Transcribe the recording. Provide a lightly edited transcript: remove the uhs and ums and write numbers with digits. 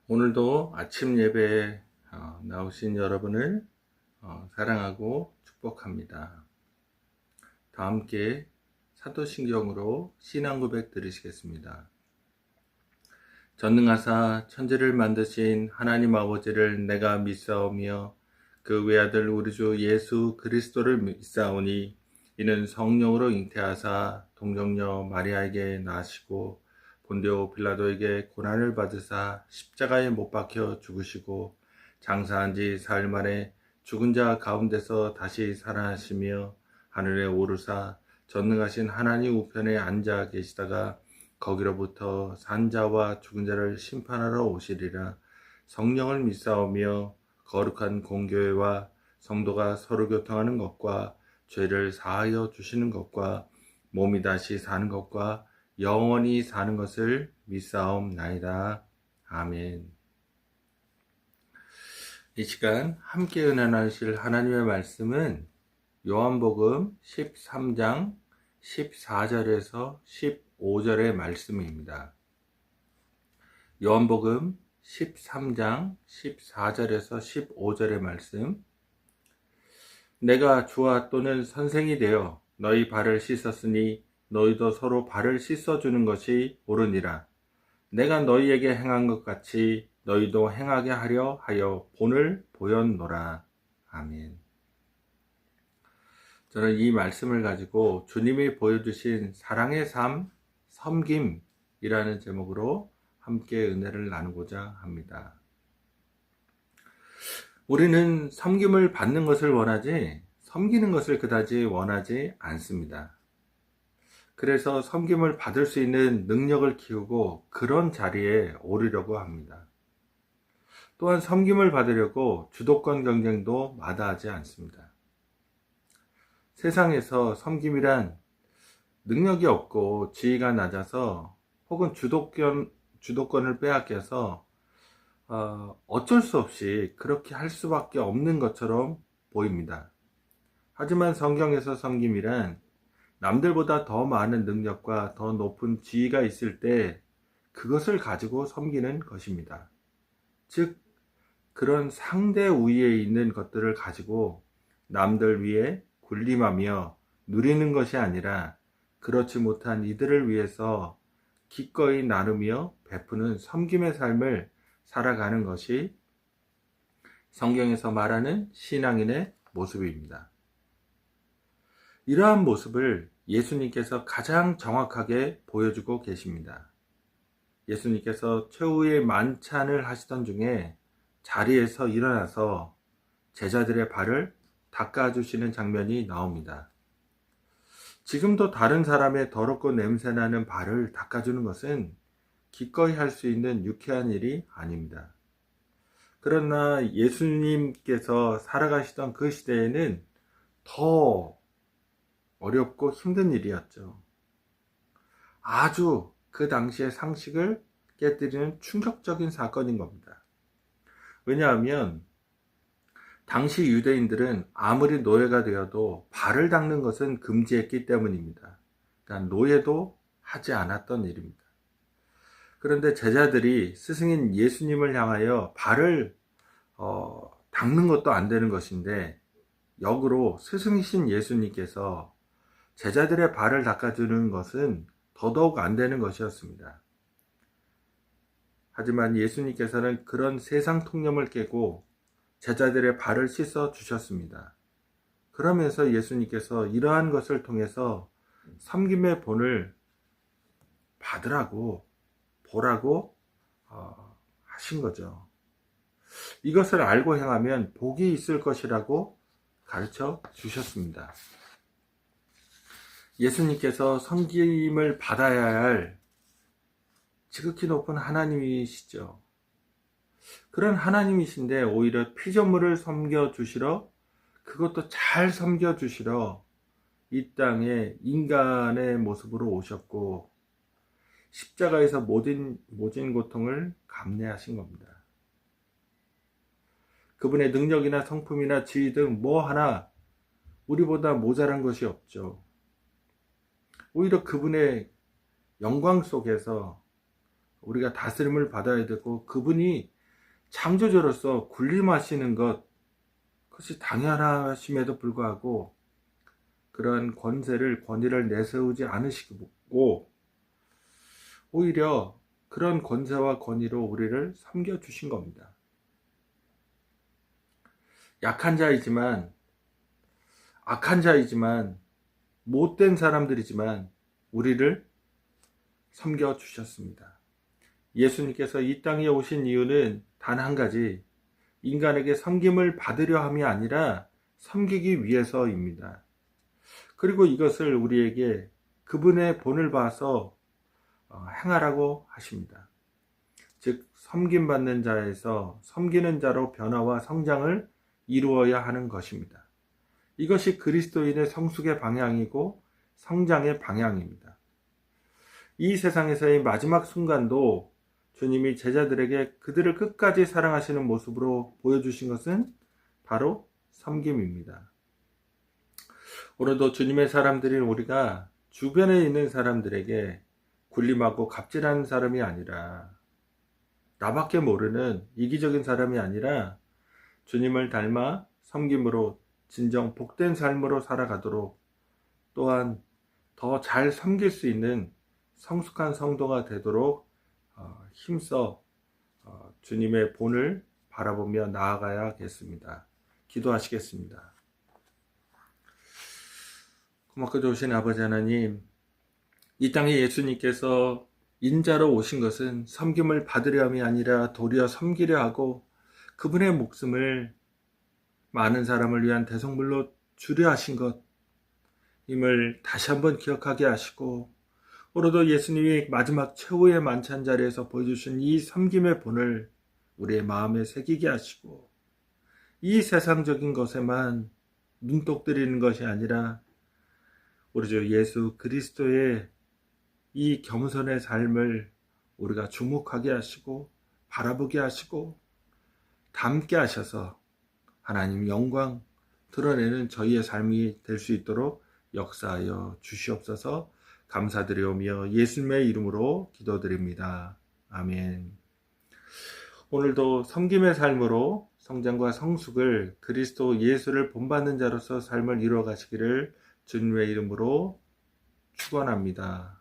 오늘도 아침 예배에 나오신 여러분을 사랑하고 축복합니다. 다 함께 사도신경으로 신앙 고백 드리시겠습니다. 전능하사 천지를 만드신 하나님 아버지를 내가 믿사오며 그 외아들 우리 주 예수 그리스도를 믿사오니 이는 성령으로 잉태하사 동정녀 마리아에게 나시고 본디오 빌라도에게 고난을 받으사 십자가에 못 박혀 죽으시고 장사한 지 사흘 만에 죽은 자 가운데서 다시 살아나시며 하늘에 오르사 전능하신 하나님 우편에 앉아 계시다가 거기로부터 산 자와 죽은 자를 심판하러 오시리라. 성령을 믿사오며 거룩한 공교회와 성도가 서로 교통하는 것과 죄를 사하여 주시는 것과 몸이 다시 사는 것과 영원히 사는 것을 믿사옵나이다. 아멘. 이 시간 함께 은혜 나누실 하나님의 말씀은 요한복음 13장 14절에서 15절의 말씀입니다. 요한복음 13장 14절에서 15절의 말씀. 내가 주와 또는 선생이 되어 너희 발을 씻었으니 너희도 서로 발을 씻어주는 것이 옳으니라. 내가 너희에게 행한 것 같이 너희도 행하게 하려 하여 본을 보였노라. 아멘. 저는 이 말씀을 가지고 주님이 보여주신 사랑의 삶, 섬김이라는 제목으로 함께 은혜를 나누고자 합니다. 우리는 섬김을 받는 것을 원하지 섬기는 것을 그다지 원하지 않습니다. 그래서 섬김을 받을 수 있는 능력을 키우고 그런 자리에 오르려고 합니다. 또한 섬김을 받으려고 주도권 경쟁도 마다하지 않습니다. 세상에서 섬김이란 능력이 없고 지위가 낮아서 혹은 주도권을 빼앗겨서 어쩔 수 없이 그렇게 할 수밖에 없는 것처럼 보입니다. 하지만 성경에서 섬김이란 남들보다 더 많은 능력과 더 높은 지위가 있을 때 그것을 가지고 섬기는 것입니다. 즉, 그런 상대 우위에 있는 것들을 가지고 남들 위해 군림하며 누리는 것이 아니라 그렇지 못한 이들을 위해서 기꺼이 나누며 베푸는 섬김의 삶을 살아가는 것이 성경에서 말하는 신앙인의 모습입니다. 이러한 모습을 예수님께서 가장 정확하게 보여주고 계십니다. 예수님께서 최후의 만찬을 하시던 중에 자리에서 일어나서 제자들의 발을 닦아주시는 장면이 나옵니다. 지금도 다른 사람의 더럽고 냄새나는 발을 닦아주는 것은 기꺼이 할 수 있는 유쾌한 일이 아닙니다. 그러나 예수님께서 살아가시던 그 시대에는 더 어렵고 힘든 일이었죠. 아주 그 당시의 상식을 깨뜨리는 충격적인 사건인 겁니다. 왜냐하면 당시 유대인들은 아무리 노예가 되어도 발을 닦는 것은 금지했기 때문입니다. 그러니까 노예도 하지 않았던 일입니다. 그런데 제자들이 스승인 예수님을 향하여 발을 닦는 것도 안 되는 것인데 역으로 스승이신 예수님께서 제자들의 발을 닦아주는 것은 더더욱 안 되는 것이었습니다. 하지만 예수님께서는 그런 세상 통념을 깨고 제자들의 발을 씻어 주셨습니다. 그러면서 예수님께서 이러한 것을 통해서 섬김의 본을 받으라고 보라고 하신 거죠. 이것을 알고 행하면 복이 있을 것이라고 가르쳐 주셨습니다. 예수님께서 섬김을 받아야 할 지극히 높은 하나님이시죠. 그런 하나님이신데 오히려 피조물을 섬겨주시러, 그것도 잘 섬겨주시러 이 땅에 인간의 모습으로 오셨고 십자가에서 모진 고통을 감내하신 겁니다. 그분의 능력이나 성품이나 지위 등 뭐 하나 우리보다 모자란 것이 없죠. 오히려 그분의 영광 속에서 우리가 다스림을 받아야 되고 그분이 창조주로서 군림하시는 그것이 당연하심에도 불구하고 그런 권위를 내세우지 않으시고 오히려 그런 권세와 권위로 우리를 섬겨주신 겁니다. 약한 자이지만, 악한 자이지만, 못된 사람들이지만 우리를 섬겨주셨습니다. 예수님께서 이 땅에 오신 이유는 단 한 가지, 인간에게 섬김을 받으려 함이 아니라 섬기기 위해서입니다. 그리고 이것을 우리에게 그분의 본을 봐서 행하라고 하십니다. 즉 섬김받는 자에서 섬기는 자로 변화와 성장을 이루어야 하는 것입니다. 이것이 그리스도인의 성숙의 방향이고 성장의 방향입니다. 이 세상에서의 마지막 순간도 주님이 제자들에게 그들을 끝까지 사랑하시는 모습으로 보여주신 것은 바로 섬김입니다. 오늘도 주님의 사람들인 우리가 주변에 있는 사람들에게 군림하고 갑질하는 사람이 아니라, 나밖에 모르는 이기적인 사람이 아니라 주님을 닮아 섬김으로 진정 복된 삶으로 살아가도록, 또한 더 잘 섬길 수 있는 성숙한 성도가 되도록 힘써 주님의 본을 바라보며 나아가야겠습니다. 기도하시겠습니다. 고맙고 좋으신 아버지 하나님, 이 땅에 예수님께서 인자로 오신 것은 섬김을 받으려 함이 아니라 도리어 섬기려 하고 그분의 목숨을 많은 사람을 위한 대성물로 주려 하신 것임을 다시 한번 기억하게 하시고, 오늘도 예수님이 마지막 최후의 만찬 자리에서 보여주신 이 섬김의 본을 우리의 마음에 새기게 하시고, 이 세상적인 것에만 눈독 들이는 것이 아니라 우리 주 예수 그리스도의 이 겸손의 삶을 우리가 주목하게 하시고 바라보게 하시고 담게 하셔서 하나님 영광 드러내는 저희의 삶이 될 수 있도록 역사하여 주시옵소서. 감사드리오며 예수님의 이름으로 기도드립니다. 아멘. 오늘도 섬김의 삶으로 성장과 성숙을 그리스도 예수를 본받는 자로서 삶을 이루어 가시기를 주님의 이름으로 축원합니다.